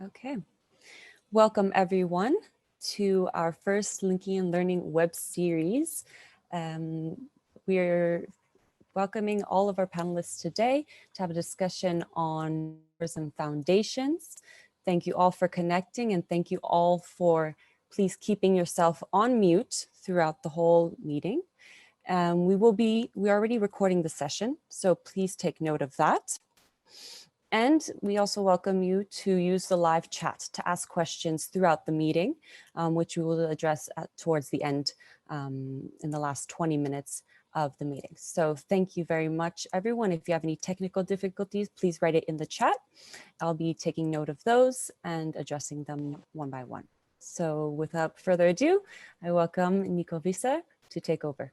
Okay, welcome everyone to our first Linking and Learning web series. We're welcoming all of our panelists today to have a discussion on tourism foundations. Thank you all for connecting, and thank you all for please keeping yourself on mute throughout the whole meeting. We're already recording the session, so please take note of that. And we also welcome you to use the live chat to ask questions throughout the meeting, which we will address towards the end in the last 20 minutes of the meeting. So thank you very much, everyone. If you have any technical difficulties, please write it in the chat. I'll be taking note of those and addressing them one by one. So without further ado, I welcome Nico Visser to take over.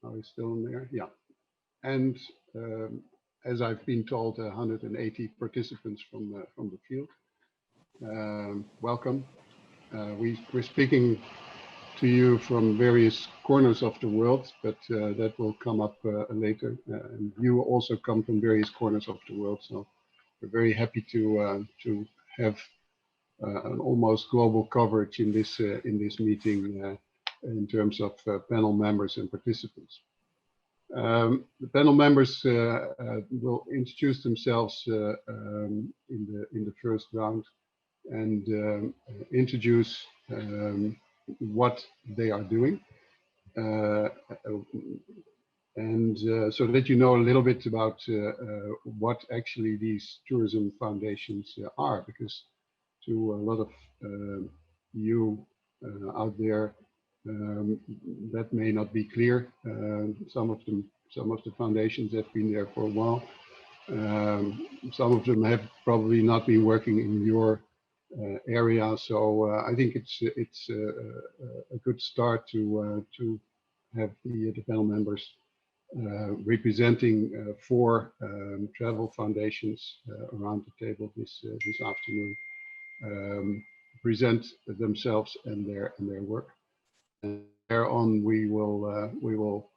Are we still in there? Yeah. And as I've been told, 180 participants from the field. Welcome. We're speaking to you from various corners of the world, but that will come up later. And you also come from various corners of the world, so we're very happy to have an almost global coverage in this meeting in terms of panel members and participants. The panel members will introduce themselves in the first round and introduce what they are doing, and so that you know a little bit about what actually these tourism foundations are, because to a lot of you out there, that may not be clear. Some of the foundations have been there for a while. Some of them have probably not been working in your area. So I think it's a good start to have the panel members representing 4 travel foundations around the table this afternoon, present themselves and their work. And thereon we will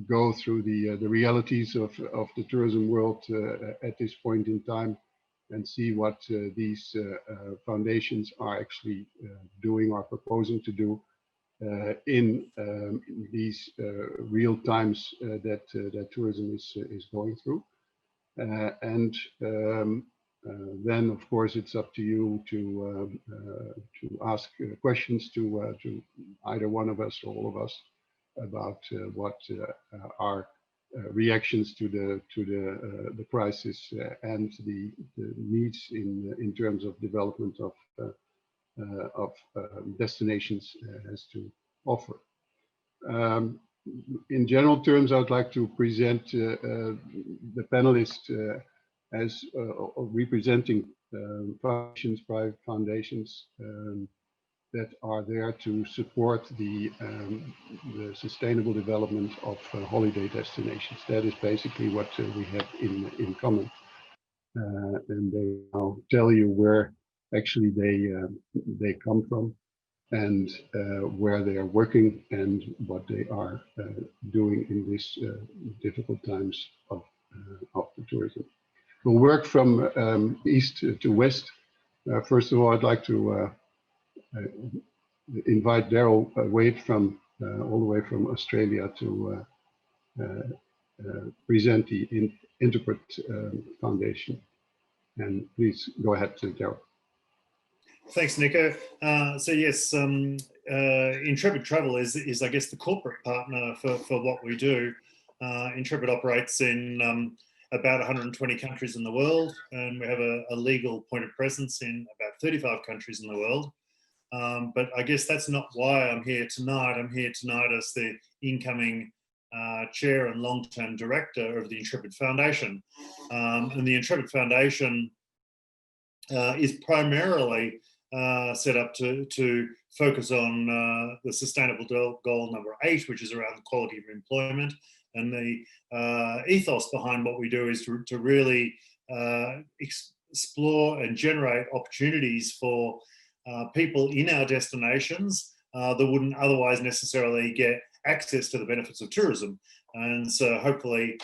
go through the realities of the tourism world at this point in time, and see what these foundations are actually doing or proposing to do in these real times that tourism is going through. And then, of course, it's up to you to ask questions to either one of us or all of us about what our reactions to the crisis and the needs in terms of development of destinations has to offer. In general terms, I would like to present the panelists as representing foundations, private foundations that are there to support the sustainable development of holiday destinations. That is basically what we have in common, and they will tell you where actually they come from, and where they are working, and what they are doing in these difficult times of the tourism. We'll work from east to west. First of all, I'd like to invite Darrell Wade from all the way from Australia to present the Intrepid Foundation. And please go ahead, Darrell. Thanks, Nico. So yes, Intrepid Travel is I guess the corporate partner for what we do. Intrepid operates in about 120 countries in the world, and we have a legal point of presence in about 35 countries in the world. But I guess that's not why I'm here tonight. I'm here tonight as the incoming chair and long-term director of the Intrepid Foundation. And the Intrepid Foundation is primarily set up to focus on the sustainable goal number 8, which is around the quality of employment. And the ethos behind what we do is to really explore and generate opportunities for people in our destinations that wouldn't otherwise necessarily get access to the benefits of tourism. And so hopefully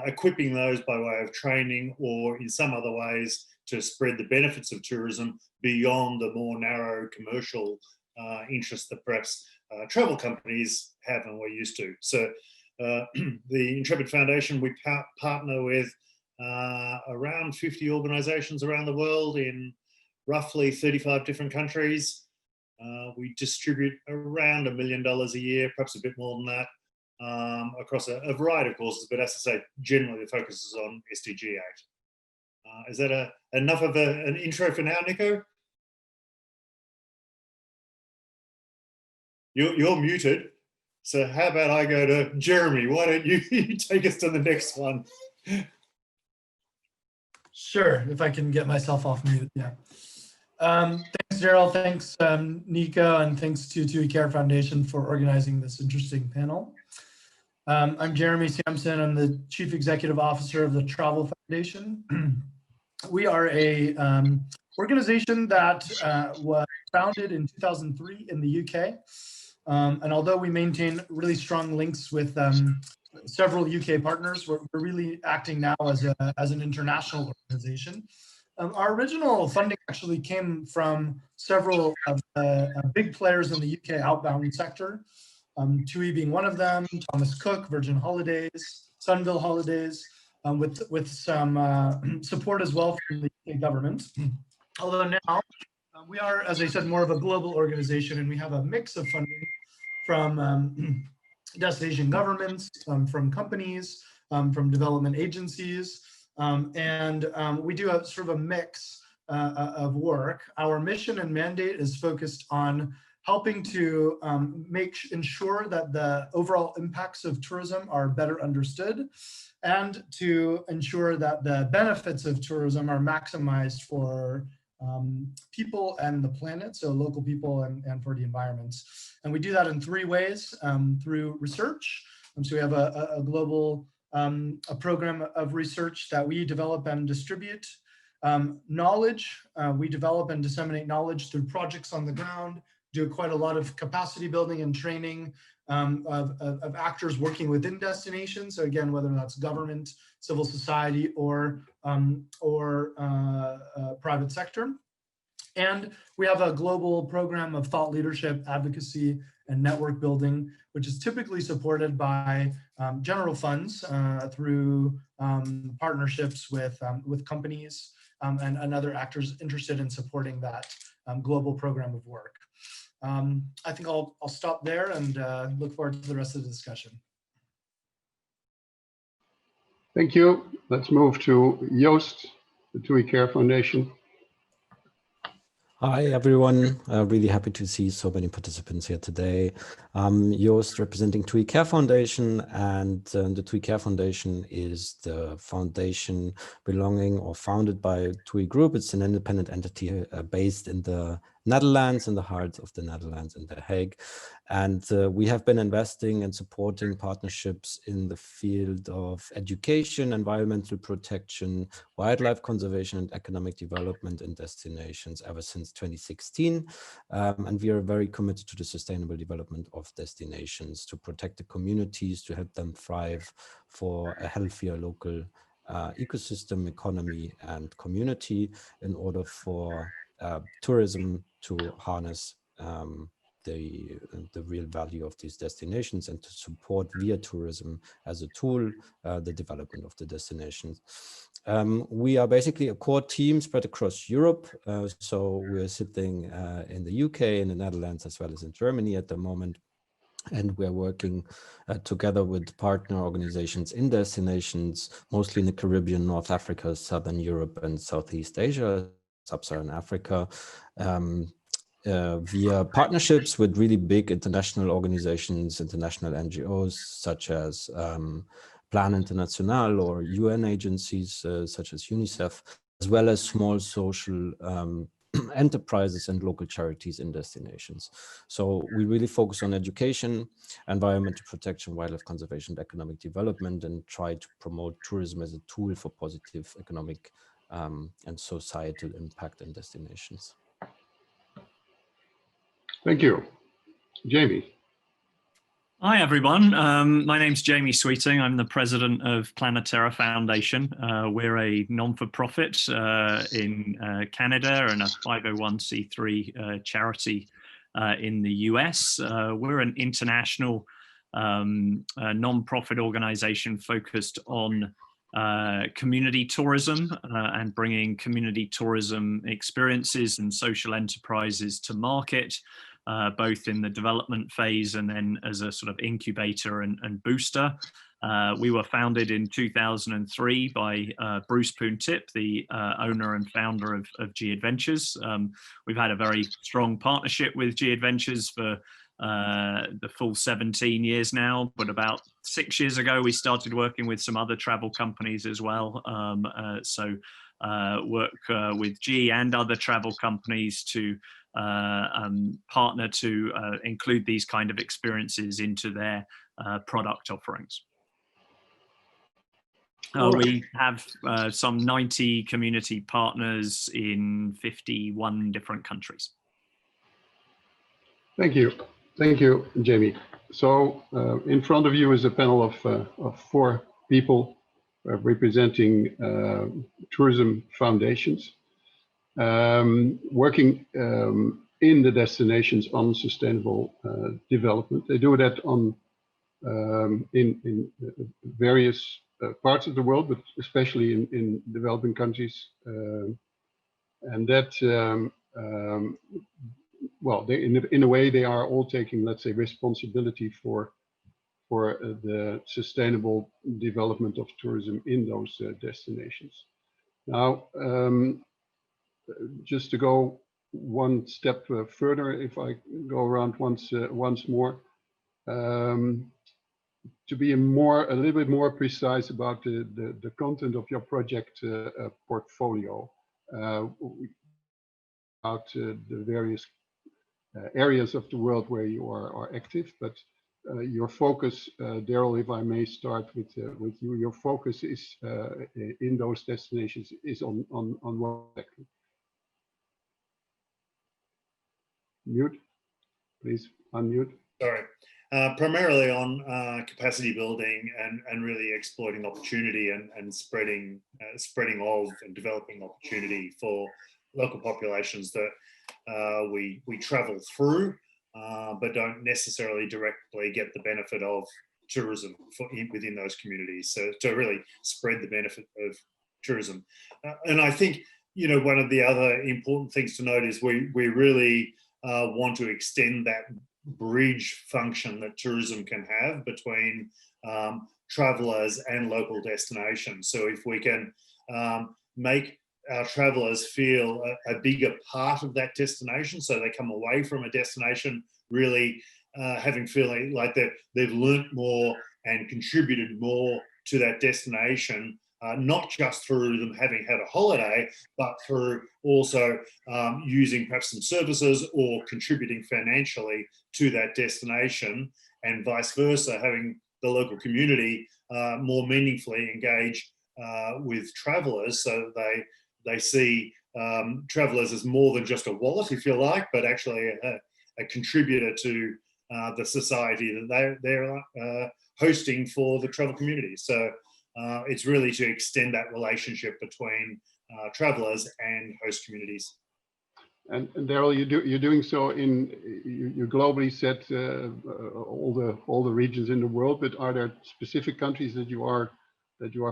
equipping those by way of training or in some other ways to spread the benefits of tourism beyond the more narrow commercial interests that perhaps travel companies have and we're used to. So the Intrepid Foundation, we partner with around 50 organizations around the world in roughly 35 different countries. We distribute around $1 million a year, perhaps a bit more than that, across a variety of courses, but as I say, generally the focus is on SDG 8. Is that enough of an intro for now, Nico? You're muted, so how about I go to Jeremy? Why don't you take us to the next one? Sure, if I can get myself off mute, yeah. Thanks, Darrell. Thanks, Nico, and thanks to TUI Care Foundation for organizing this interesting panel. I'm Jeremey Sampson. I'm the Chief Executive Officer of the Travel Foundation. We are a organization that was founded in 2003 in the UK. And although we maintain really strong links with several UK partners, we're really acting now as an international organization. Our original funding actually came from several of the big players in the UK outbound sector, TUI being one of them, Thomas Cook, Virgin Holidays, Sunville Holidays, with some support as well from the UK government. Although now we are, as I said, more of a global organization, and we have a mix of funding from destination governments, from companies, from development agencies, and we do a sort of a mix of work. Our mission and mandate is focused on helping to ensure that the overall impacts of tourism are better understood, and to ensure that the benefits of tourism are maximized for people and the planet, so local people and for the environments. And we do that in 3 ways, through research. So we have a global a program of research that we develop and distribute. Knowledge, we develop and disseminate knowledge through projects on the ground, do quite a lot of capacity building and training of actors working within destinations. So again, whether that's government, civil society, or private sector. And we have a global program of thought leadership, advocacy, and network building, which is typically supported by general funds through partnerships with companies and other actors interested in supporting that global program of work. I think I'll stop there and look forward to the rest of the discussion. Thank you. Let's move to Joost, the TUI Care Foundation. Hi, everyone. Really happy to see so many participants here today. Joost representing TUI Care Foundation, and the TUI Care Foundation is the foundation belonging or founded by TUI Group. It's an independent entity based in the Netherlands, in the heart of the Netherlands, in The Hague. And we have been investing and supporting partnerships in the field of education, environmental protection, wildlife conservation, and economic development in destinations ever since 2016. And we are very committed to the sustainable development of destinations, to protect the communities, to help them thrive for a healthier local ecosystem, economy, and community, in order for tourism to harness the real value of these destinations, and to support via tourism as a tool the development of the destinations. We are basically a core team spread across Europe. So we're sitting in the UK, in the Netherlands, as well as in Germany at the moment. And we're working together with partner organizations in destinations, mostly in the Caribbean, North Africa, Southern Europe, and Southeast Asia, Sub-Saharan Africa, via partnerships with really big international organizations, international NGOs, such as Plan International, or UN agencies such as UNICEF, as well as small social enterprises and local charities in destinations. So we really focus on education, environmental protection, wildlife conservation, and economic development, and try to promote tourism as a tool for positive economic and societal impact in destinations. Thank you. Jamie. Hi, everyone. My name's Jeremey Sampson. I'm the president of Planeterra Foundation. We're a non-for-profit in Canada and a 501c3 charity in the US. We're an international non-profit organization focused on community tourism and bringing community tourism experiences and social enterprises to market. Both in the development phase and then as a sort of incubator and booster. We were founded in 2003 by Bruce Poon-Tip, the owner and founder of G Adventures. We've had a very strong partnership with G Adventures for the full 17 years now, but about 6 years ago, we started working with some other travel companies as well. Work with G and other travel companies to partner to include these kind of experiences into their product offerings. We have some 90 community partners in 51 different countries. Thank you. Thank you, Jamie. So in front of you is a panel of 4 people representing tourism foundations. Working in the destinations on sustainable development. They do that on in various parts of the world, but especially in developing countries. And that, well, they, in a way, they are all taking, let's say, responsibility for the sustainable development of tourism in those destinations. Now, just to go one step further, if I go around once more, to be a little bit more precise about the content of your project portfolio, about the various areas of the world where you are active, but your focus, Darrell, if I may start with you, your focus is in those destinations is on what exactly? Mute, please unmute. Sorry. Primarily on capacity building and really exploiting opportunity and spreading of and developing opportunity for local populations that we travel through, but don't necessarily directly get the benefit of tourism within those communities. So to really spread the benefit of tourism. And I think, you know, one of the other important things to note is we really want to extend that bridge function that tourism can have between travelers and local destinations. So if we can make our travelers feel a bigger part of that destination, so they come away from a destination really feeling like they've learnt more and contributed more to that destination, not just through them having had a holiday, but through also using perhaps some services or contributing financially to that destination, and vice versa, having the local community more meaningfully engage with travellers, so they see travellers as more than just a wallet, if you like, but actually a contributor to the society that they're hosting for the travel community. So it's really to extend that relationship between travellers and host communities. And Darrell, you're doing so you globally set all the regions in the world, but are there specific countries that you are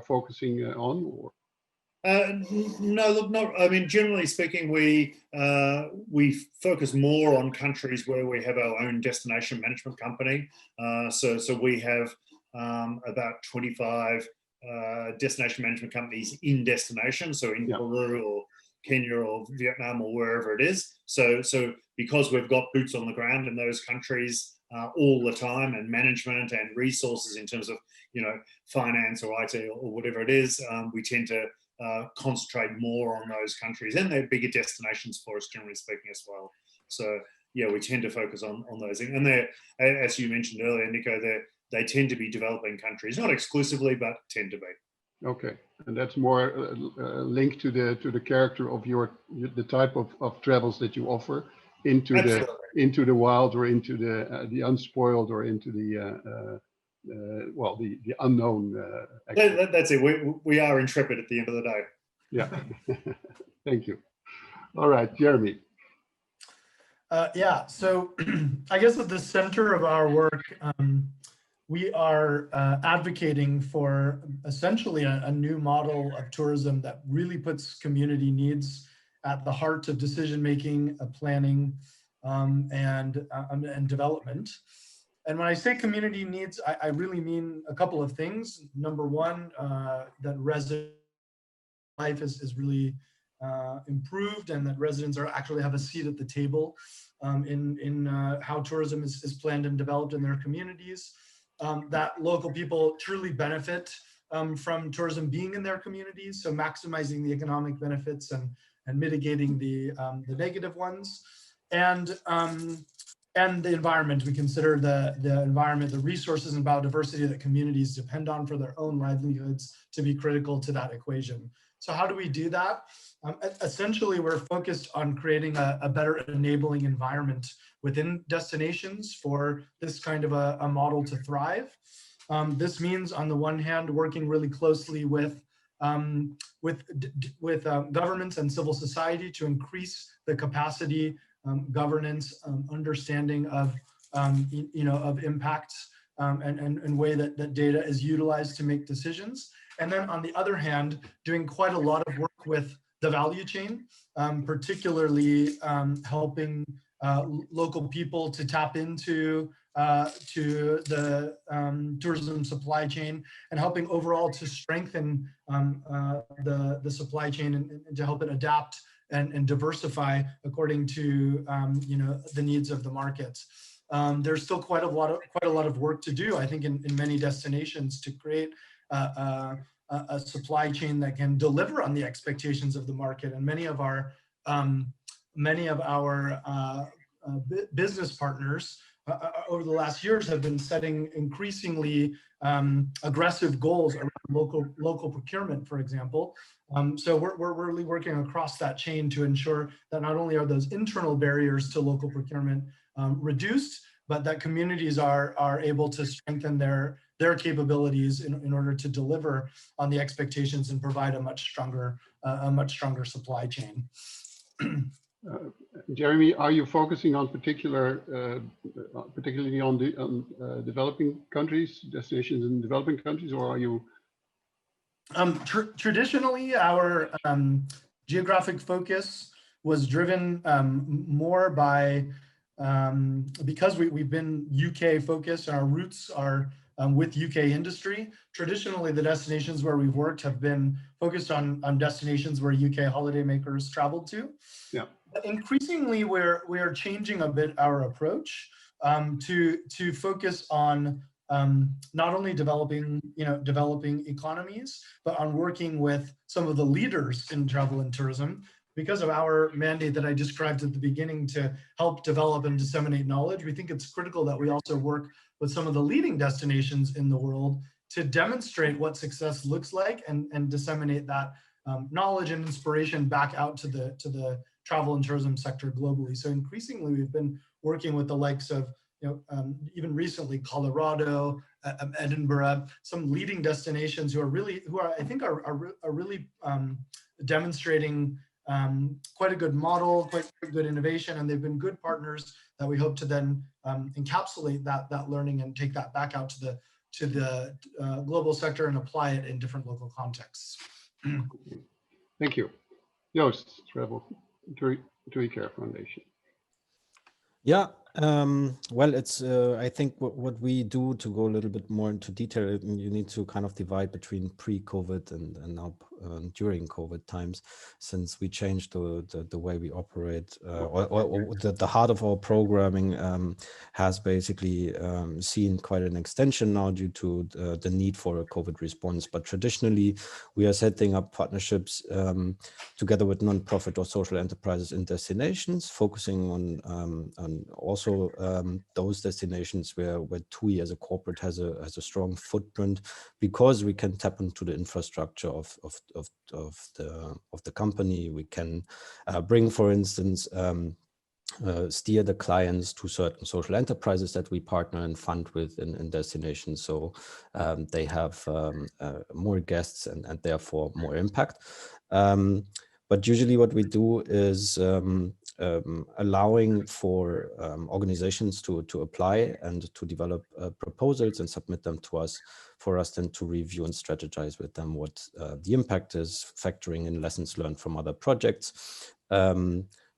focusing on? Or? No, look, not. I mean, generally speaking, we focus more on countries where we have our own destination management company. So we have about 25 destination management companies in destination, so in Peru or Kenya or Vietnam or wherever it is. So because we've got boots on the ground in those countries all the time, and management and resources in terms of, you know, finance or IT or whatever it is, we tend to concentrate more on those countries, and they're bigger destinations for us, generally speaking, as well. So yeah, we tend to focus on those, and they're, as you mentioned earlier, Nico, they tend to be developing countries, not exclusively, but tend to be. Okay, and that's more linked to the character of the type of travels that you offer. into Absolutely. the wild, or into the unspoiled, or into the well, the unknown. That's it. We are intrepid at the end of the day. Yeah. Thank you. All right, Jeremy. Yeah, so I guess at the center of our work, we are advocating for essentially a new model of tourism that really puts community needs at the heart of decision-making, planning, and development. And when I say community needs, I really mean a couple of things. Number one, that resident life is really improved, and that residents are actually have a seat at the table in how tourism is planned and developed in their communities. That local people truly benefit from tourism being in their communities, so maximizing the economic benefits and mitigating the negative ones. And the environment, we consider the environment, the resources and biodiversity that communities depend on for their own livelihoods to be critical to that equation. So how do we do that? Essentially, we're focused on creating a better enabling environment within destinations for this kind of a model to thrive. This means, on the one hand, working really closely with governments and civil society to increase the capacity, governance, understanding of of impacts, and way that data is utilized to make decisions. And then on the other hand, doing quite a lot of work with the value chain, particularly helping local people to tap into to the tourism supply chain, and helping overall to strengthen the supply chain and to help it adapt and diversify according to the needs of the markets. There's still quite a lot of work to do, I think, in many destinations to create a supply chain that can deliver on the expectations of the market. And many of our business partners over the last years have been setting increasingly aggressive goals around local procurement, for example. So we're really working across that chain to ensure that not only are those internal barriers to local procurement reduced, but that communities are able to strengthen their capabilities in order to deliver on the expectations and provide a much stronger supply chain. Jeremy, are you focusing on particularly on developing countries, destinations in developing countries, or are you? Traditionally, our geographic focus was driven more by, because we've been UK focused, and our roots are with UK industry. Traditionally, the destinations where we've worked have been focused on destinations where UK holidaymakers traveled to. Yeah. But increasingly, we're changing a bit our approach to focus on not only developing economies, but on working with some of the leaders in travel and tourism, because of our mandate that I described at the beginning to help develop and disseminate knowledge. We think it's critical that we also work with some of the leading destinations in the world to demonstrate what success looks like and disseminate that knowledge and inspiration back out to the travel and tourism sector globally. So increasingly, we've been working with the likes of, even recently, Colorado, Edinburgh, some leading destinations who I think are really demonstrating quite a good model, quite good innovation, and they've been good partners that we hope to then encapsulate that learning and take that back out to the global sector and apply it in different local contexts. Thank you. Joost, TUI Care Foundation. Yeah, well, it's I think what we do, to go a little bit more into detail, you need to kind of divide between pre-COVID and now during COVID times, since we changed the way we operate, or the heart of our programming has basically seen quite an extension now due to the need for a COVID response. But traditionally, we are setting up partnerships together with non-profit or social enterprises in destinations, focusing on also those destinations where TUI as a corporate has a strong footprint, because we can tap into the infrastructure of the company. We can bring, for instance, steer the clients to certain social enterprises that we partner and fund with in destinations, so they have more guests and therefore more impact. But usually what we do is allowing for organizations to apply and to develop proposals and submit them to us, for us then to review and strategize with them what the impact is, factoring in lessons learned from other projects.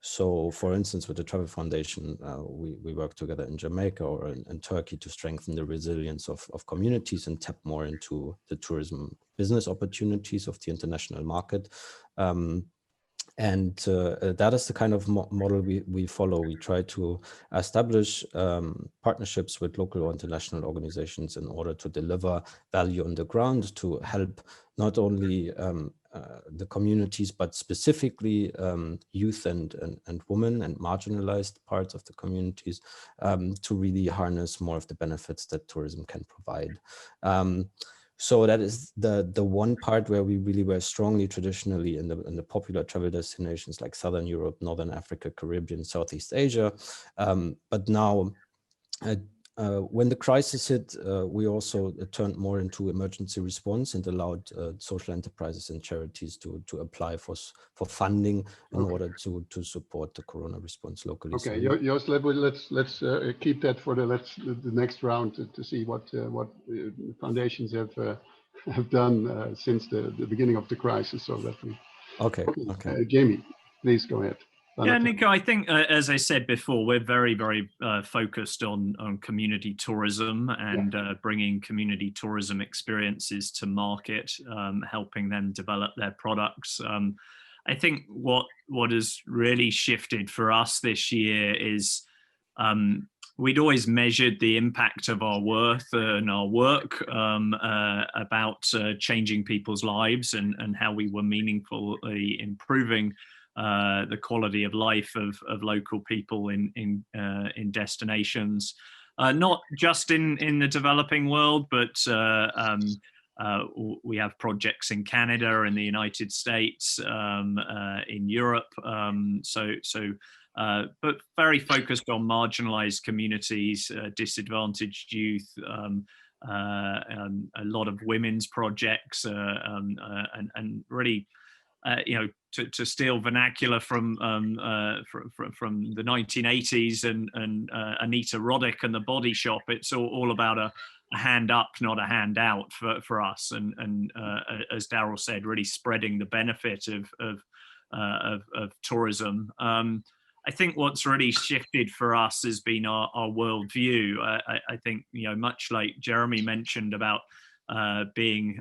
So for instance, with the Travel Foundation, we work together in Jamaica or in Turkey to strengthen the resilience of communities and tap more into the tourism business opportunities of the international market. And that is the kind of model we follow. We try to establish partnerships with local or international organizations in order to deliver value on the ground, to help not only the communities, but specifically youth and women and marginalized parts of the communities, to really harness more of the benefits that tourism can provide. So that is the one part where we really were strongly traditionally in the popular travel destinations like Southern Europe, Northern Africa, Caribbean, Southeast Asia. But now, when the crisis hit, we also turned more into emergency response and allowed social enterprises and charities to apply for funding in order to support the corona response locally. Okay, So Joost, let's keep that for the next round to see what foundations have done since the beginning of the crisis. So that we. okay. Jeremey, please go ahead. Yeah, Nico, I think, as I said before, we're very, very focused on community tourism and bringing community tourism experiences to market, helping them develop their products. I think what has really shifted for us this year is we'd always measured the impact of our worth and our work about changing people's lives and how we were meaningfully improving the quality of life of local people in destinations, not just in the developing world, but we have projects in Canada, in the United States, in Europe. But very focused on marginalized communities, disadvantaged youth, a lot of women's projects, and really. To steal vernacular from the 1980s and Anita Roddick and the Body Shop, it's all about a hand up, not a hand out for us. And as Darrell said, really spreading the benefit of tourism. I think what's really shifted for us has been our worldview. I think, much like Jeremey mentioned about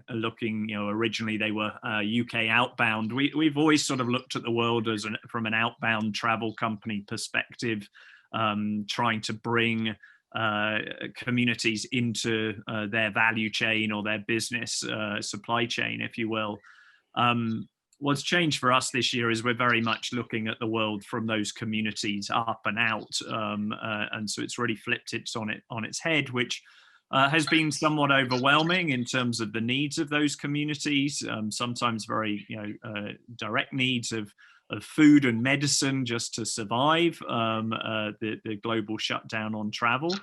looking, originally they were UK outbound. We've always sort of looked at the world from an outbound travel company perspective, trying to bring communities into their value chain or their business supply chain, if you will. What's changed for us this year is we're very much looking at the world from those communities up and out, and so it's really flipped it on its head, which has been somewhat overwhelming in terms of the needs of those communities, sometimes very direct needs of food and medicine just to survive the global shutdown on travel.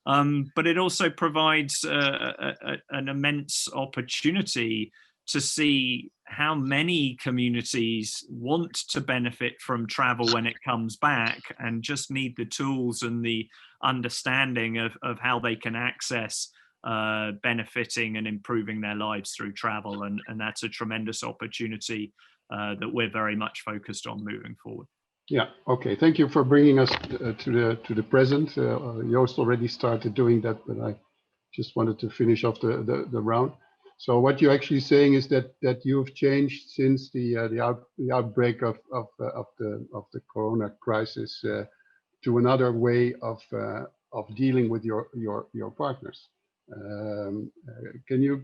But it also provides an immense opportunity to see how many communities want to benefit from travel when it comes back and just need the tools and the understanding of how they can access benefiting and improving their lives through travel. And that's a tremendous opportunity that we're very much focused on moving forward. Yeah, okay. Thank you for bringing us to the present. Joost already started doing that, but I just wanted to finish off the round. So what you're actually saying is that you've changed since the outbreak of the corona crisis to another way of dealing with your partners. Can you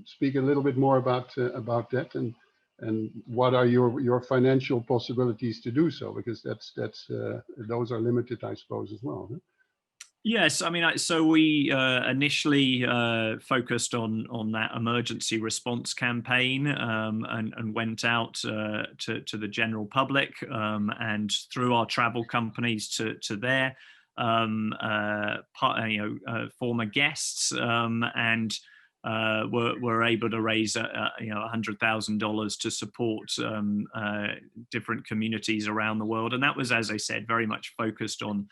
speak a little bit more about that and what are your financial possibilities to do so? Because those are limited, I suppose, as well. Huh? Yes, I mean, so we initially focused on that emergency response campaign, and went out to the general public, and through our travel companies to their former guests, and were able to raise $100,000 to support different communities around the world, and that was, as I said, very much focused on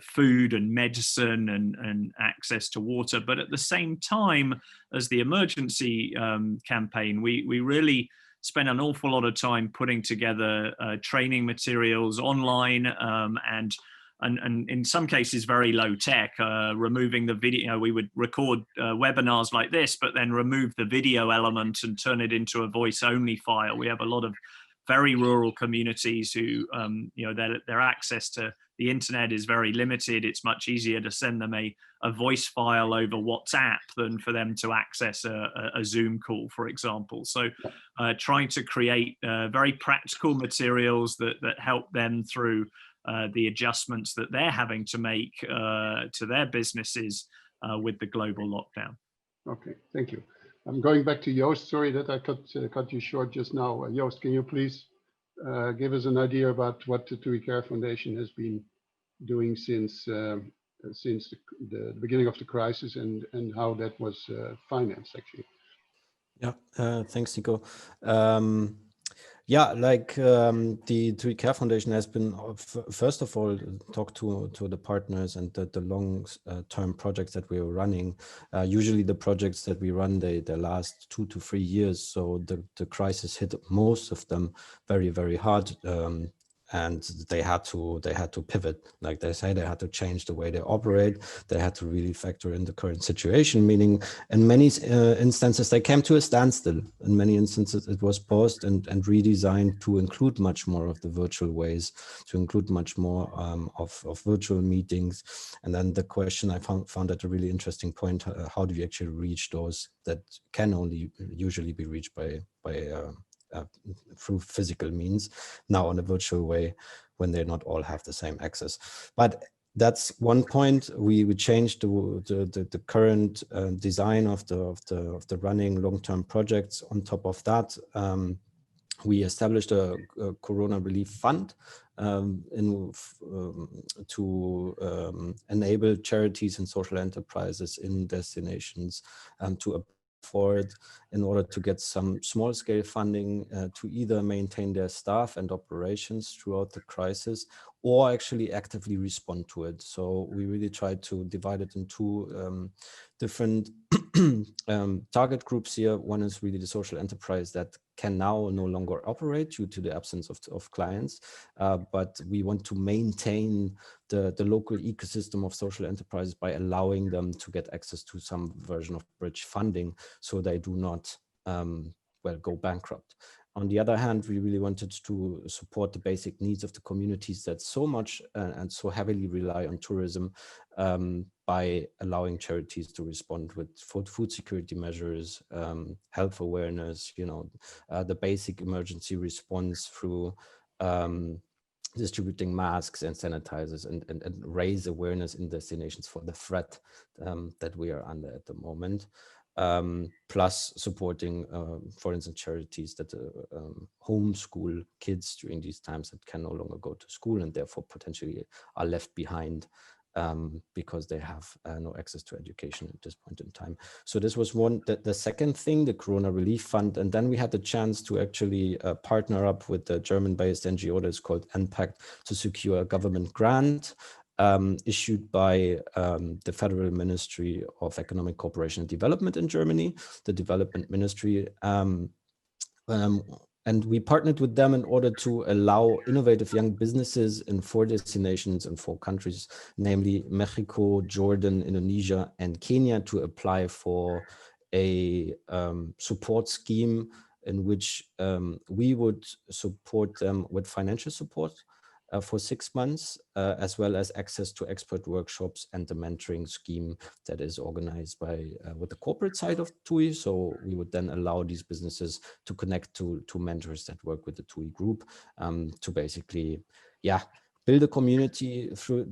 food and medicine and access to water. But at the same time as the emergency campaign, we really spent an awful lot of time putting together training materials online, and in some cases very low tech, removing the video. We would record webinars like this, but then remove the video element and turn it into a voice only file. We have a lot of very rural communities who, their access to the internet is very limited. It's much easier to send them a voice file over WhatsApp than for them to access a Zoom call, for example. So trying to create very practical materials that help them through the adjustments that they're having to make to their businesses with the global lockdown. Okay, thank you. I'm going back to Joost. Sorry that I cut you short just now. Joost, can you please give us an idea about what the TUI Care Foundation has been doing since the beginning of the crisis, and how that was financed, actually? Yeah, thanks, Nico. Yeah, like the TUI Care Foundation has been, first of all, talk to the partners and the long-term projects that we are running. Usually the projects that we run, they last 2 to 3 years. So the crisis hit most of them very, very hard. And they had to pivot, like they say. They had to change the way they operate. They had to really factor in the current situation, meaning in many instances they came to a standstill. In many instances it was paused and redesigned to include much more of the virtual ways, to include much more of virtual meetings. And then the question I found that a really interesting point: how do you actually reach those that can only usually be reached by through physical means, now on a virtual way, when they not all have the same access. But that's one point. We changed the current design of the running long-term projects. On top of that, we established a Corona Relief Fund to enable charities and social enterprises in destinations to afford, in order to get some small-scale funding to either maintain their staff and operations throughout the crisis, or actually actively respond to it. So we really tried to divide it into different target groups here. One is really the social enterprise that can now no longer operate due to the absence of clients, but we want to maintain the local ecosystem of social enterprises by allowing them to get access to some version of bridge funding, so they do not go bankrupt. On the other hand, we really wanted to support the basic needs of the communities that so much and so heavily rely on tourism, by allowing charities to respond with food security measures, health awareness, the basic emergency response through distributing masks and sanitizers, and raise awareness in destinations for the threat that we are under at the moment. Plus supporting, for instance, charities that homeschool kids during these times that can no longer go to school and therefore potentially are left behind because they have no access to education at this point in time. So this was one. The second thing, the Corona Relief Fund, and then we had the chance to actually partner up with the German-based NGO that's called NPACT to secure a government grant issued by the Federal Ministry of Economic Cooperation and Development in Germany, the Development Ministry. And we partnered with them in order to allow innovative young businesses in 4 destinations in 4 countries, namely Mexico, Jordan, Indonesia, and Kenya, to apply for a support scheme in which we would support them with financial support for 6 months, as well as access to expert workshops and the mentoring scheme that is organized by with the corporate side of TUI. So we would then allow these businesses to connect to mentors that work with the TUI group, to basically, build a community through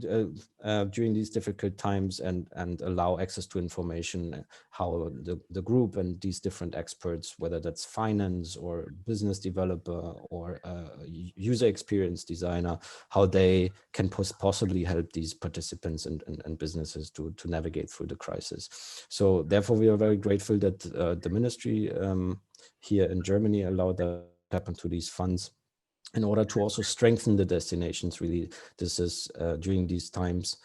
during these difficult times, and allow access to information, how the group and these different experts, whether that's finance or business developer or user experience designer, how they can possibly help these participants and businesses to navigate through the crisis. So therefore, we are very grateful that the ministry here in Germany allowed that to happen to these funds, in order to also strengthen the destinations. Really, this is during these times,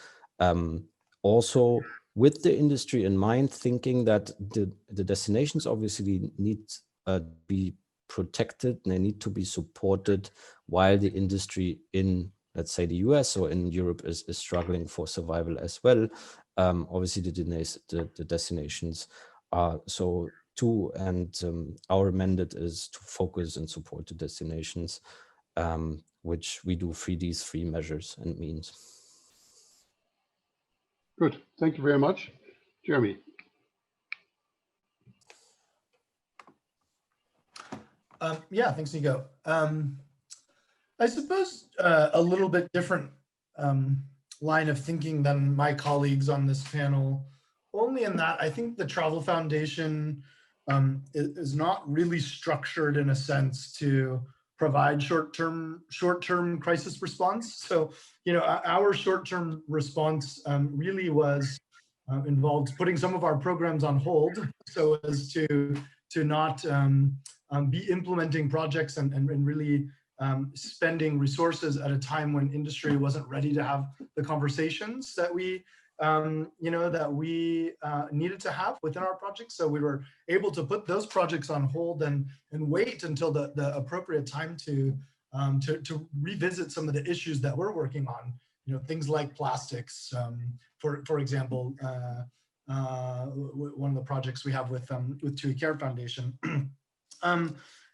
also with the industry in mind, thinking that the destinations obviously need to be protected, and they need to be supported, while the industry in, let's say, the US or in Europe is struggling for survival as well. Obviously, the destinations are so too, and our mandate is to focus and support the destinations, which we do through these 3 measures and means. Good, thank you very much. Jeremy. Yeah, thanks, Nico. I suppose a little bit different line of thinking than my colleagues on this panel, only in that I think the Travel Foundation is not really structured in a sense to provide short-term crisis response. So, our short-term response really was involved putting some of our programs on hold, so as to not be implementing projects and really spending resources at a time when industry wasn't ready to have the conversations that we needed to have within our projects. So we were able to put those projects on hold and wait until the appropriate time to revisit some of the issues that we're working on. Things like plastics, for example, one of the projects we have with TUI Care Foundation.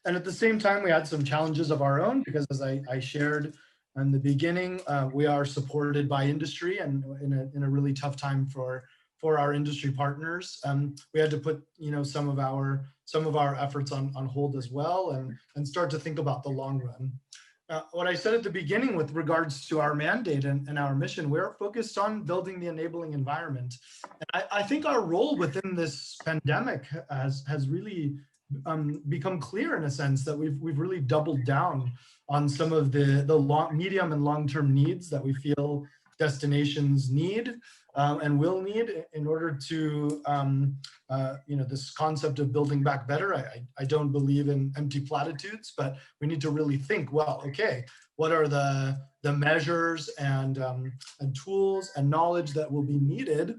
And at the same time, we had some challenges of our own, because as I shared in the beginning, we are supported by industry, and in a really tough time for our industry partners. We had to put some of our efforts on hold as well, and start to think about the long run. What I said at the beginning with regards to our mandate and our mission, we're focused on building the enabling environment. And I think our role within this pandemic has really become clear, in a sense that we've really doubled down on some of the medium and long-term needs that we feel destinations need and will need in order to this concept of building back better. I don't believe in empty platitudes, but we need to really think, well, okay, what are the measures and tools and knowledge that will be needed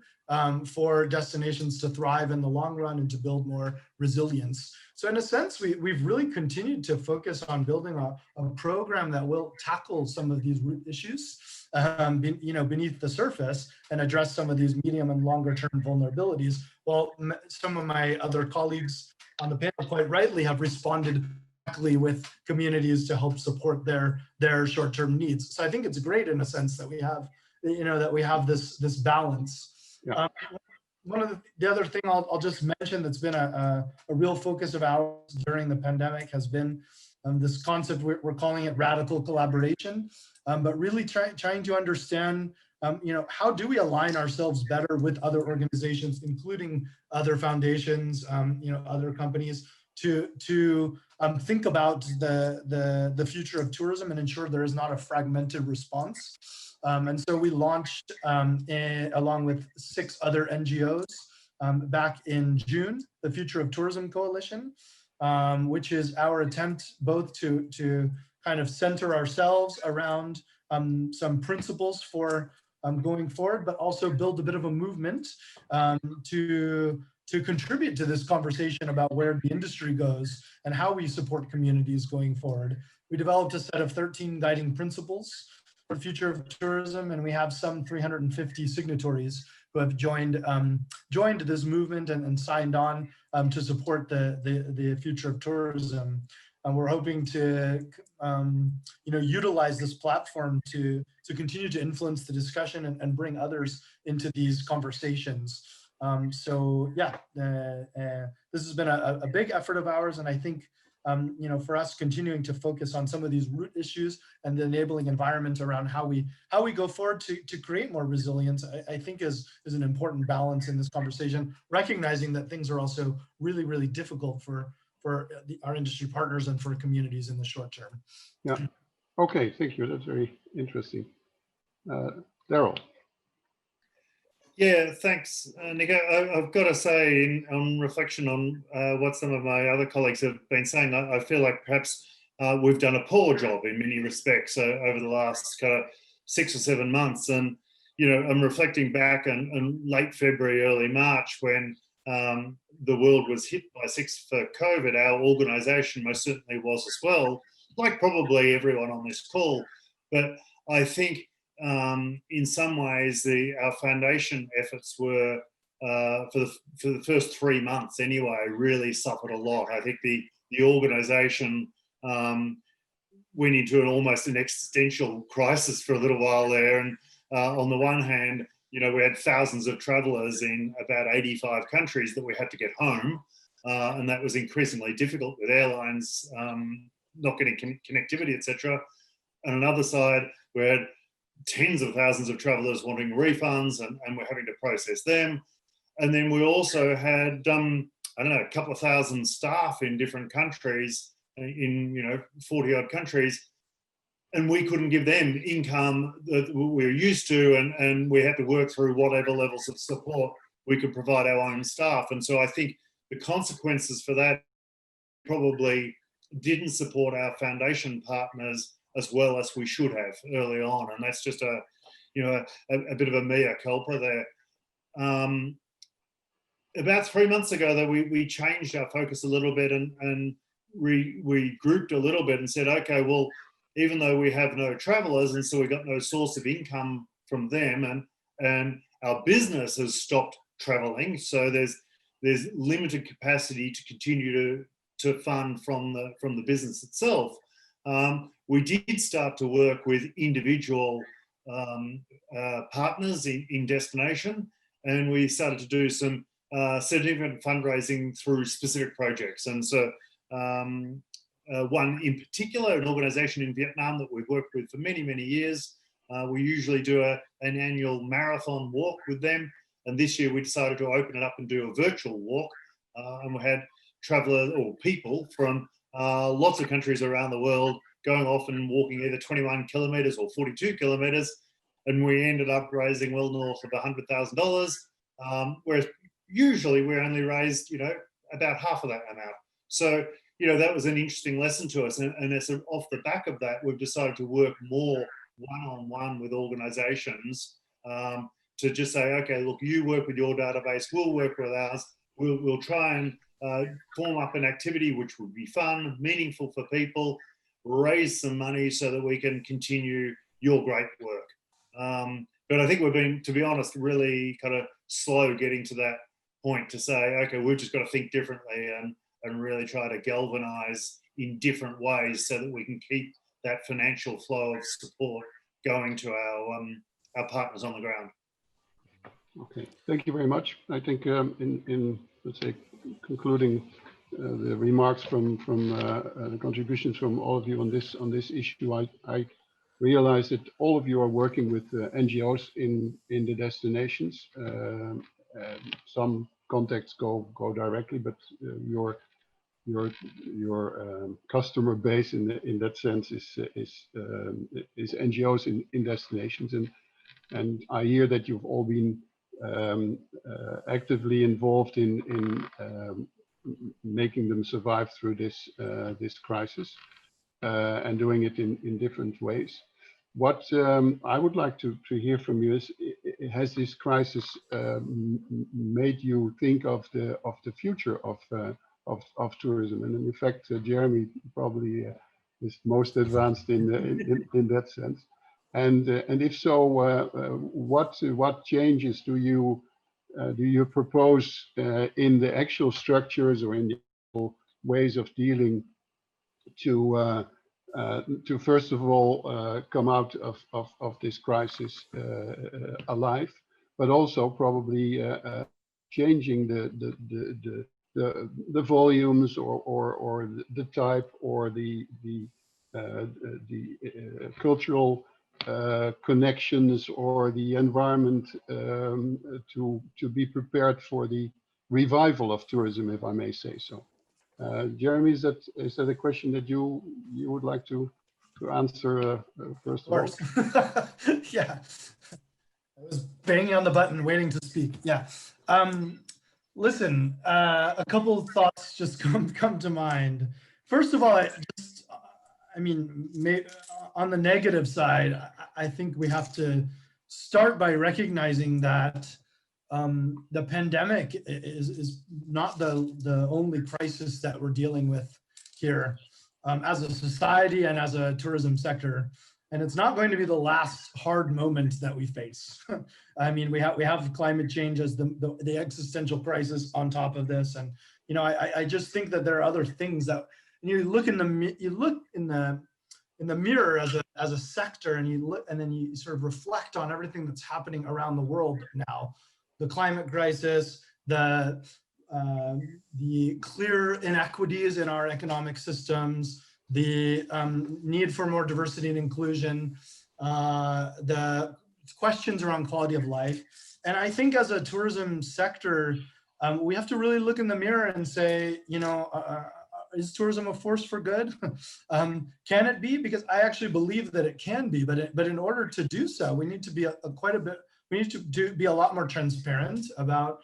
for destinations to thrive in the long run and to build more resilience. So in a sense, we've really continued to focus on building a program that will tackle some of these root issues beneath the surface, and address some of these medium and longer term vulnerabilities, while some of my other colleagues on the panel quite rightly have responded directly with communities to help support their short-term needs. So I think it's great, in a sense, that we have this balance. Yeah. One of the other thing I'll just mention that's been a real focus of ours during the pandemic has been this concept, we're calling it radical collaboration, but really trying to understand, how do we align ourselves better with other organizations, including other foundations, other companies, to think about the future of tourism and ensure there is not a fragmented response. And so we launched, along with 6 other NGOs, back in June, the Future of Tourism Coalition, which is our attempt both to kind of center ourselves around some principles for going forward, but also build a bit of a movement to contribute to this conversation about where the industry goes and how we support communities going forward. We developed a set of 13 guiding principles for the future of tourism, and we have some 350 signatories who have joined this movement and signed on to support the future of tourism. And we're hoping to utilize this platform to continue to influence the discussion and bring others into these conversations. So yeah, this has been a big effort of ours, and I think for us continuing to focus on some of these root issues and the enabling environment around how we go forward to create more resilience, I think is an important balance in this conversation, recognizing that things are also really, really difficult for our industry partners and for communities in the short term. Yeah. Okay. Thank you. That's very interesting. Darrell. Yeah, thanks, Nico. I've got to say, on reflection on what some of my other colleagues have been saying, I feel like perhaps we've done a poor job in many respects over the last kind of 6 or 7 months. And, I'm reflecting back on late February, early March, when the world was hit by for COVID. Our organisation most certainly was as well, like probably everyone on this call. But I think in some ways, our foundation efforts were, for the first 3 months anyway, really suffered a lot. I think the organisation went into almost an existential crisis for a little while there. And on the one hand, we had thousands of travellers in about 85 countries that we had to get home. And that was increasingly difficult with airlines not getting connectivity, etc. On another side, we had tens of thousands of travellers wanting refunds, and we're having to process them. And then we also had, a couple of thousand staff in different countries, in 40 odd countries, and we couldn't give them income that we were used to, and we had to work through whatever levels of support we could provide our own staff. And so I think the consequences for that probably didn't support our foundation partners as well as we should have early on. And that's just a bit of a mea culpa there. About 3 months ago, though, we changed our focus a little bit and we grouped a little bit and said, okay, well, even though we have no travellers, and so we got no source of income from them, and our business has stopped travelling, so there's limited capacity to continue to fund from the business itself. We did start to work with individual partners in destination, and we started to do some significant fundraising through specific projects. And so one in particular, an organisation in Vietnam that we've worked with for many, many years, we usually do an annual marathon walk with them. And this year we decided to open it up and do a virtual walk. And we had travellers or people from lots of countries around the world going off and walking either 21 kilometres or 42 kilometres. And we ended up raising well north of $100,000, whereas usually we only raised, about half of that amount. So, that was an interesting lesson to us. And as off the back of that, we've decided to work more one-on-one with organisations to just say, okay, look, you work with your database, we'll work with ours. We'll try and form up an activity which would be fun, meaningful for people, raise some money so that we can continue your great work. But I think we've been, to be honest, really kind of slow getting to that point to say, okay, we've just got to think differently and really try to galvanise in different ways so that we can keep that financial flow of support going to our partners on the ground. Okay, thank you very much. I think in let's say concluding the remarks from the contributions from all of you on this issue, I realize that all of you are working with NGOs in the destinations. Some contacts go directly, but your customer base in that sense is NGOs in destinations, and I hear that you've all been actively involved in making them survive through this crisis and doing it in different ways. What I would like to hear from you is, has this crisis made you think of the future of tourism? And in fact, Jeremey probably is most advanced in that sense. And if so, what changes do you propose in the actual structures or in the actual ways of dealing to first of all come out of this crisis alive, but also probably changing the the volumes or the type or the cultural connections or the environment to be prepared for the revival of tourism, if I may say so. Jeremy, is that a question that you would like to answer first of all? Of course. Yeah, I was banging on the button waiting to speak. Yeah. Listen, a couple of thoughts just come to mind. First of all, I mean, on the negative side, I think we have to start by recognizing that the pandemic is not the only crisis that we're dealing with here as a society and as a tourism sector. And it's not going to be the last hard moment that we face. I mean, we have climate change as the existential crisis on top of this, and you know, I just think that there are other things that you look in the mirror as a sector, and then you sort of reflect on everything that's happening around the world now, the climate crisis, the clear inequities in our economic systems, the need for more diversity and inclusion, the questions around quality of life. And I think as a tourism sector, we have to really look in the mirror and say, you know, is tourism a force for good? Can it be? Because I actually believe that it can be, but in order to do so, we need to be we need to be a lot more transparent about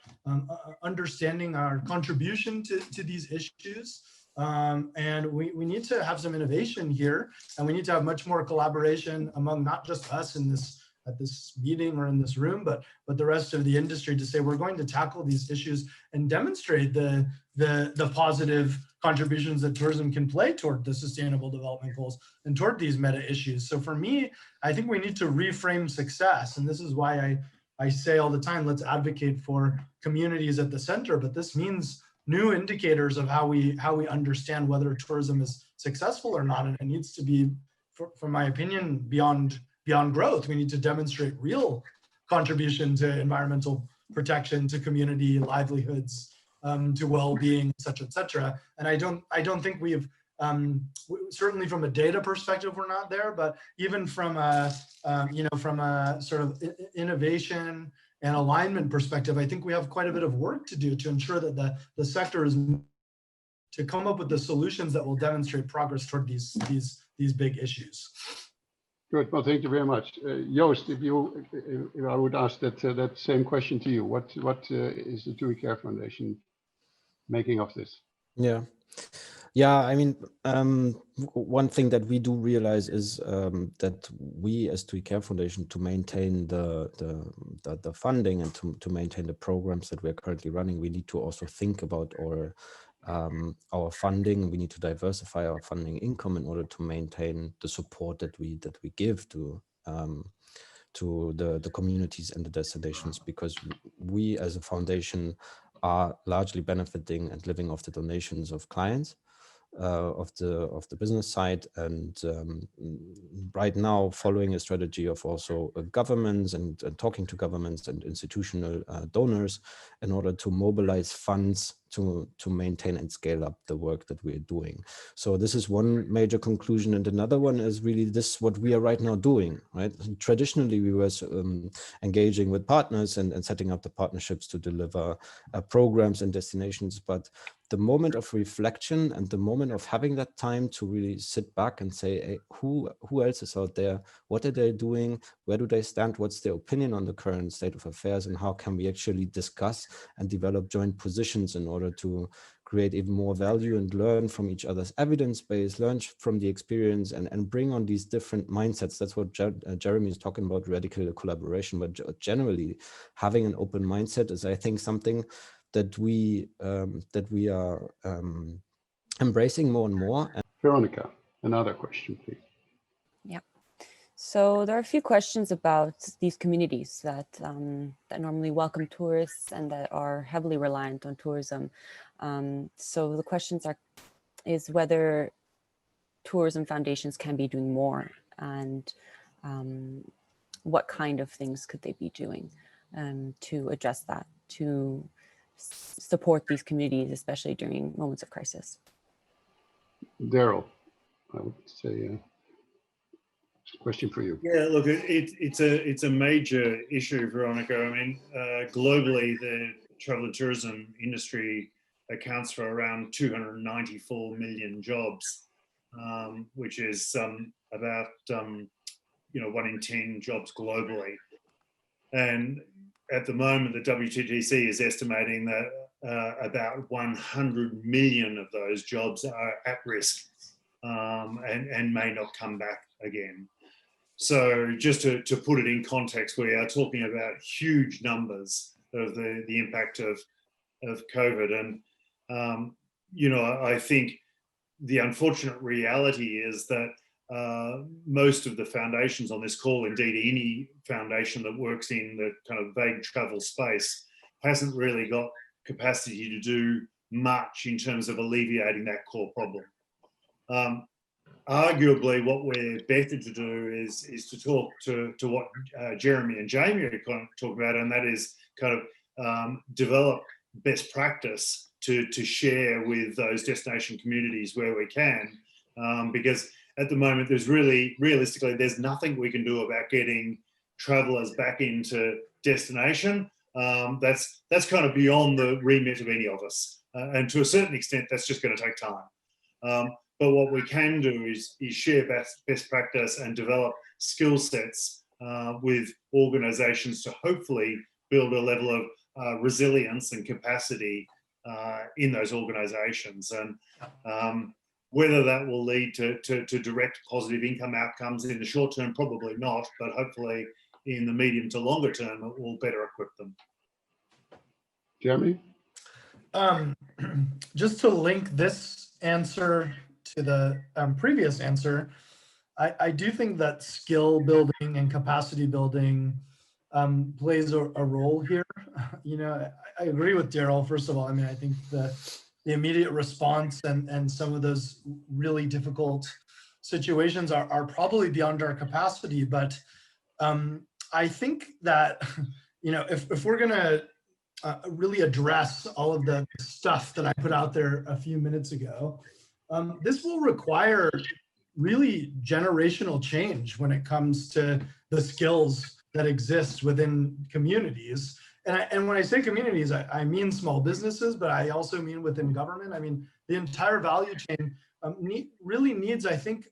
understanding our contribution to these issues. And we need to have some innovation here, and we need to have much more collaboration among not just us at this meeting or in this room, but the rest of the industry to say we're going to tackle these issues and demonstrate the positive contributions that tourism can play toward the sustainable development goals and toward these meta issues. So for me, I think we need to reframe success. And this is why I say all the time, let's advocate for communities at the center, but this means new indicators of how we understand whether tourism is successful or not. And it needs to be, from my opinion, beyond growth. We need to demonstrate real contribution to environmental protection, to community livelihoods, to well-being, et cetera. And I don't think we've, certainly from a data perspective, we're not there, but even from a sort of innovation and alignment perspective, I think we have quite a bit of work to do to ensure that the sector is to come up with the solutions that will demonstrate progress toward these big issues. Good. Well, thank you very much, Joost. If I would ask that same question to you, what is the TUI Care Foundation making of this? Yeah, I mean, one thing that we do realize is that we as TUI Care Foundation, to maintain the funding and to maintain the programs that we're currently running, we need to also think about our funding. We need to diversify our funding income in order to maintain the support that we give to the communities and the destinations, because we as a foundation are largely benefiting and living off the donations of clients. Of the business side, and right now following a strategy of also governments and talking to governments and institutional donors in order to mobilize funds to maintain and scale up the work that we're doing. So this is one major conclusion, and another one is really this: what we are right now doing. Right, traditionally we were engaging with partners and setting up the partnerships to deliver programs and destinations, but the moment of reflection and the moment of having that time to really sit back and say, hey, who else is out there? What are they doing? Where do they stand? What's their opinion on the current state of affairs? And how can we actually discuss and develop joint positions in order to create even more value and learn from each other's evidence base, learn from the experience, and bring on these different mindsets. That's what Jeremy is talking about, radical collaboration, but generally having an open mindset is, I think, something that we are embracing more and more. Veronica, another question, please. Yeah. So there are a few questions about these communities that normally welcome tourists and that are heavily reliant on tourism. So the questions is whether tourism foundations can be doing more, and what kind of things could they be doing to address that, to support these communities, especially during moments of crisis. Darrell, I would say question for you. Yeah, look, it's a major issue, Veronica. I mean, globally, the travel and tourism industry accounts for around 294 million jobs, which is about 1 in 10 jobs globally. And at the moment, the WTTC is estimating that about 100 million of those jobs are at risk and may not come back again. So just to put it in context, we are talking about huge numbers of the impact of COVID. And, I think the unfortunate reality is that most of the foundations on this call, indeed any foundation that works in the kind of vague travel space, hasn't really got capacity to do much in terms of alleviating that core problem. Arguably, what we're better to do is to talk to what Jeremy and Jamie are kind of talking about, and that is kind of develop best practice to share with those destination communities where we can, because at the moment realistically there's nothing we can do about getting travellers back into destination. That's kind of beyond the remit of any of us, and to a certain extent that's just going to take time. But what we can do is share best practice and develop skill sets with organisations to hopefully build a level of resilience and capacity in those organisations. And whether that will lead to direct positive income outcomes in the short term, probably not, but hopefully in the medium to longer term, it will better equip them. Jeremy? Just to link this answer to the previous answer, I do think that skill building and capacity building plays a role here. I agree with Darrell. First of all, I mean, I think the immediate response and some of those really difficult situations are probably beyond our capacity. But I think that, if we're going to really address all of the stuff that I put out there a few minutes ago, this will require really generational change when it comes to the skills that exist within communities. And when I say communities, I mean small businesses, but I also mean within government. I mean, the entire value chain really needs, I think,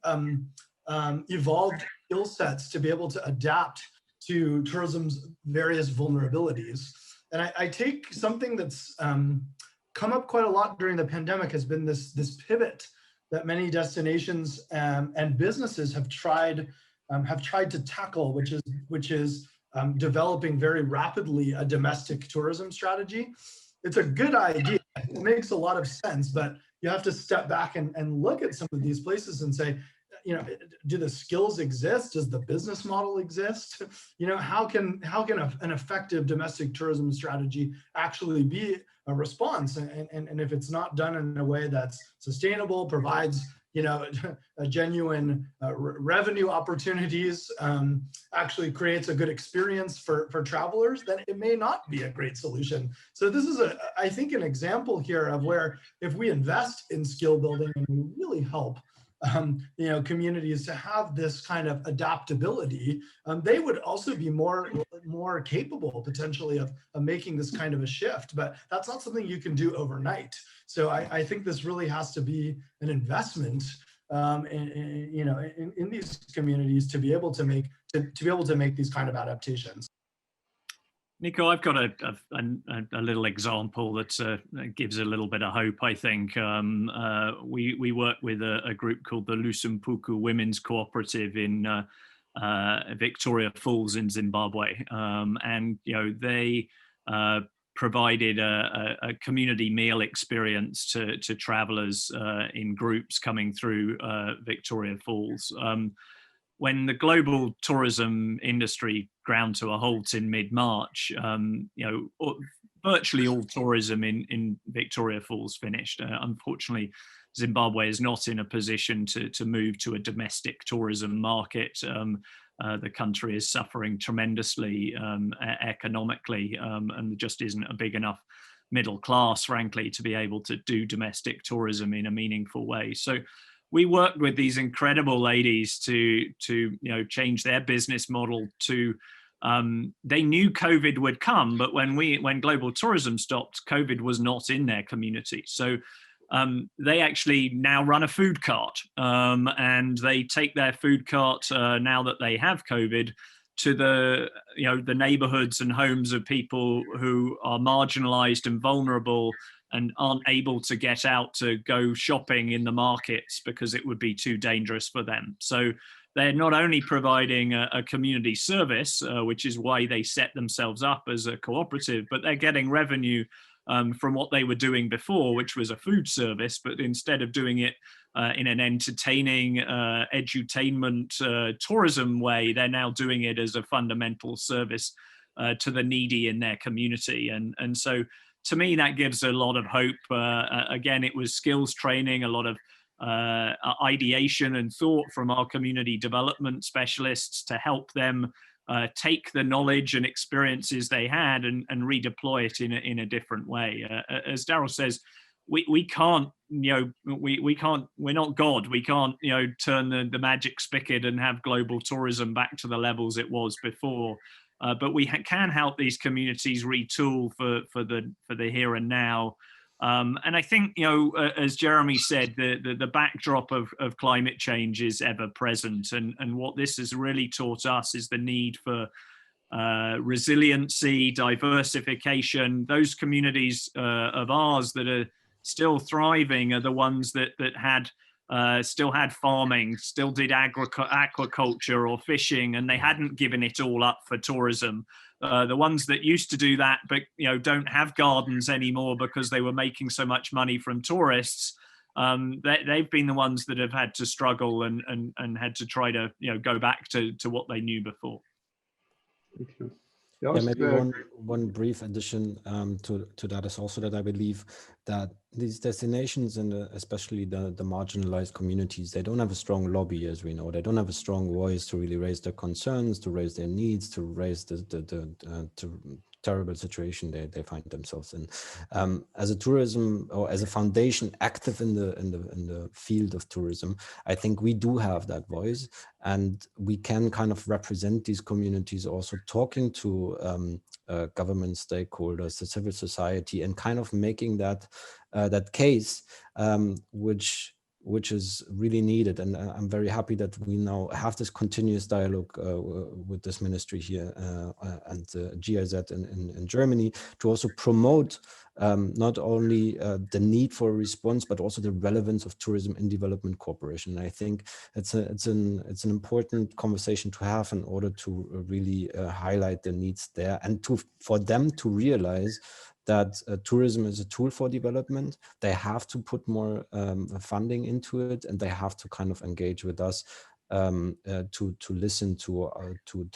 evolved skill sets to be able to adapt to tourism's various vulnerabilities. And I take something that's come up quite a lot during the pandemic has been this pivot that many destinations and businesses have tried to tackle, which is developing very rapidly a domestic tourism strategy. It's a good idea. It makes a lot of sense, but you have to step back and look at some of these places and say, do the skills exist? Does the business model exist? How can an effective domestic tourism strategy actually be a response? And if it's not done in a way that's sustainable, provides a genuine revenue opportunities, actually creates a good experience for travelers, then it may not be a great solution. So this is I think an example here of where if we invest in skill building and we really help communities to have this kind of adaptability, they would also be more capable potentially of making this kind of a shift. But that's not something you can do overnight. So I think this really has to be an investment in these communities to be able to make these kind of adaptations. Nico, I've got a little example that gives a little bit of hope, I think. We work with a group called the Lusumpuku Women's Cooperative in Victoria Falls in Zimbabwe. And, they provided a community meal experience to travelers in groups coming through Victoria Falls. When the global tourism industry ground to a halt in mid-March, virtually all tourism in Victoria Falls finished. Unfortunately, Zimbabwe is not in a position to move to a domestic tourism market. The country is suffering tremendously economically, and there just isn't a big enough middle class, frankly, to be able to do domestic tourism in a meaningful way. So we worked with these incredible ladies to change their business model to, they knew COVID would come, but when global tourism stopped, COVID was not in their community. So they actually now run a food cart, and they take their food cart now that they have COVID to the neighborhoods and homes of people who are marginalized and vulnerable and aren't able to get out to go shopping in the markets because it would be too dangerous for them. So they're not only providing a community service, which is why they set themselves up as a cooperative, but they're getting revenue from what they were doing before, which was a food service, but instead of doing it in an entertaining, edutainment, tourism way, they're now doing it as a fundamental service to the needy in their community. And so to me, that gives a lot of hope. Again, it was skills training, a lot of ideation and thought from our community development specialists to help them take the knowledge and experiences they had and redeploy it in a different way. As Darrell says, we can't, we're not God. We can't, turn the magic spigot and have global tourism back to the levels it was before. But we can help these communities retool for the here and now. And I think, as Jeremey said, the backdrop of climate change is ever present. And what this has really taught us is the need for resiliency, diversification. Those communities of ours that are still thriving are the ones that had still had farming, still did aquaculture or fishing, and they hadn't given it all up for tourism. The ones that used to do that, but don't have gardens anymore because they were making so much money from tourists, they've been the ones that have had to struggle and had to try to go back to what they knew before. Thank you. Yeah, maybe one brief addition to that is also that I believe that these destinations and especially the marginalized communities, they don't have a strong lobby, as we know. They don't have a strong voice to really raise their concerns, to raise their needs, to raise the terrible situation they find themselves in. As a tourism or as a foundation active in the field of tourism, I think we do have that voice, and we can kind of represent these communities, also talking to government stakeholders, the civil society, and kind of making that case, which is really needed. And I'm very happy that we now have this continuous dialogue with this ministry here and GIZ in Germany to also promote not only the need for a response, but also the relevance of tourism in development cooperation. And I think it's an important conversation to have in order to really highlight the needs there, and for them to realize that tourism is a tool for development. They have to put more funding into it, and they have to kind of engage with us to listen to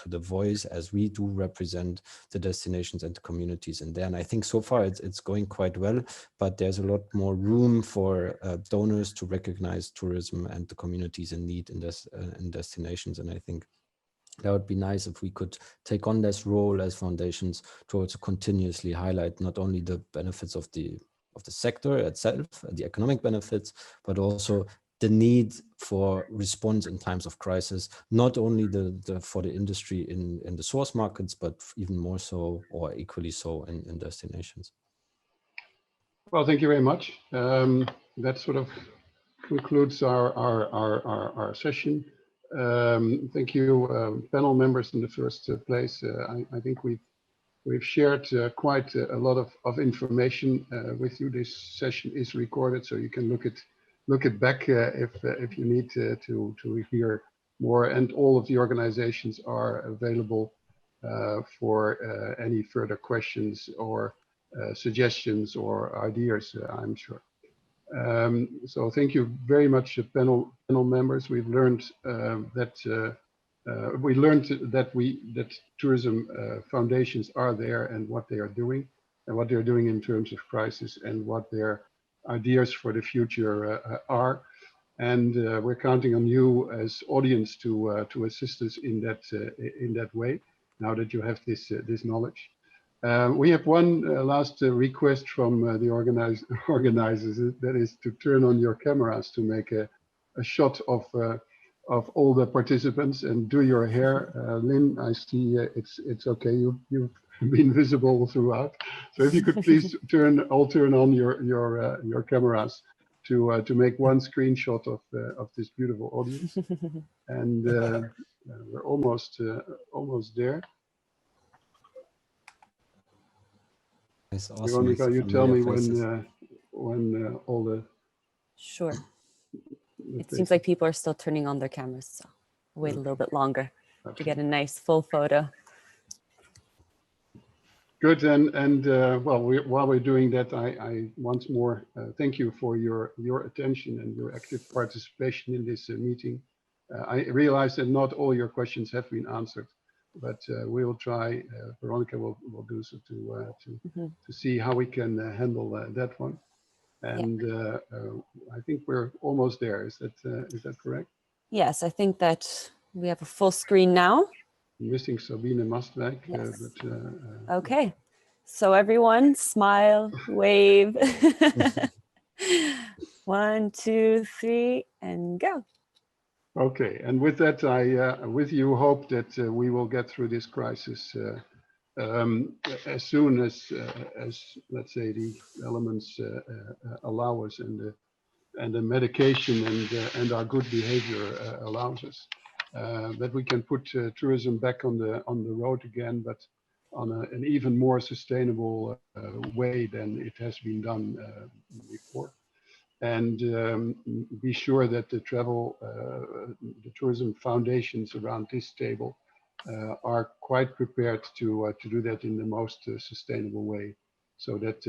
the voice, as we do represent the destinations and the communities in there. And I think so far it's going quite well, but there's a lot more room for donors to recognize tourism and the communities in need in destinations. And I think that would be nice if we could take on this role as foundations to also continuously highlight not only the benefits of the sector itself, the economic benefits, but also the need for response in times of crisis, not only for the industry in the source markets, but even more so or equally so in destinations. Well, thank you very much. That sort of concludes our session. Thank you, panel members in the first place. I think we've shared quite a lot of information with you. This session is recorded, so you can look it back if you need to hear more. And all of the organizations are available for any further questions or suggestions or ideas, I'm sure. So thank you very much, panel members. We've learned that tourism foundations are there, and what they are doing, and what they're doing in terms of crisis, and what their ideas for the future are. And we're counting on you as audience to assist us in that way. Now that you have this knowledge. We have one last request from the organizers, that is to turn on your cameras to make a shot of all the participants and do your hair. Lynn, I see it's okay. You've been visible throughout. So if you could please turn on your cameras to make one screenshot of this beautiful audience. And we're almost there. It's awesome. Veronica, you tell me Faces. when all the. Sure. It seems like people are still turning on their cameras, so wait a little bit longer to get a nice full photo. Good, and well, while we're doing that, I once more thank you for your attention and your active participation in this meeting. I realize that not all your questions have been answered, but we will try. Veronica will do so to see how we can handle that one. And I think we're almost there. Is that correct? Yes, I think that we have a full screen now. I'm missing Sabine Mastwijk, Yes. but okay, so everyone smile, wave. 1, 2, 3, and go. Okay, and with that, I with you hope that we will get through this crisis as soon as let's say the elements allow us, and the medication and our good behavior allows us, that we can put tourism back on the road again, but on an even more sustainable way than it has been done before. And be sure that the tourism foundations around this table are quite prepared to do that in the most sustainable way, so that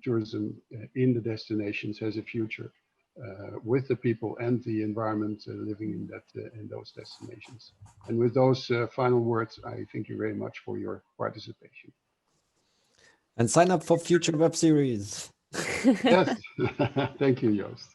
tourism in the destinations has a future with the people and the environment living in those destinations. And with those final words, I thank you very much for your participation. And sign up for future web series. Yes, thank you, Joost.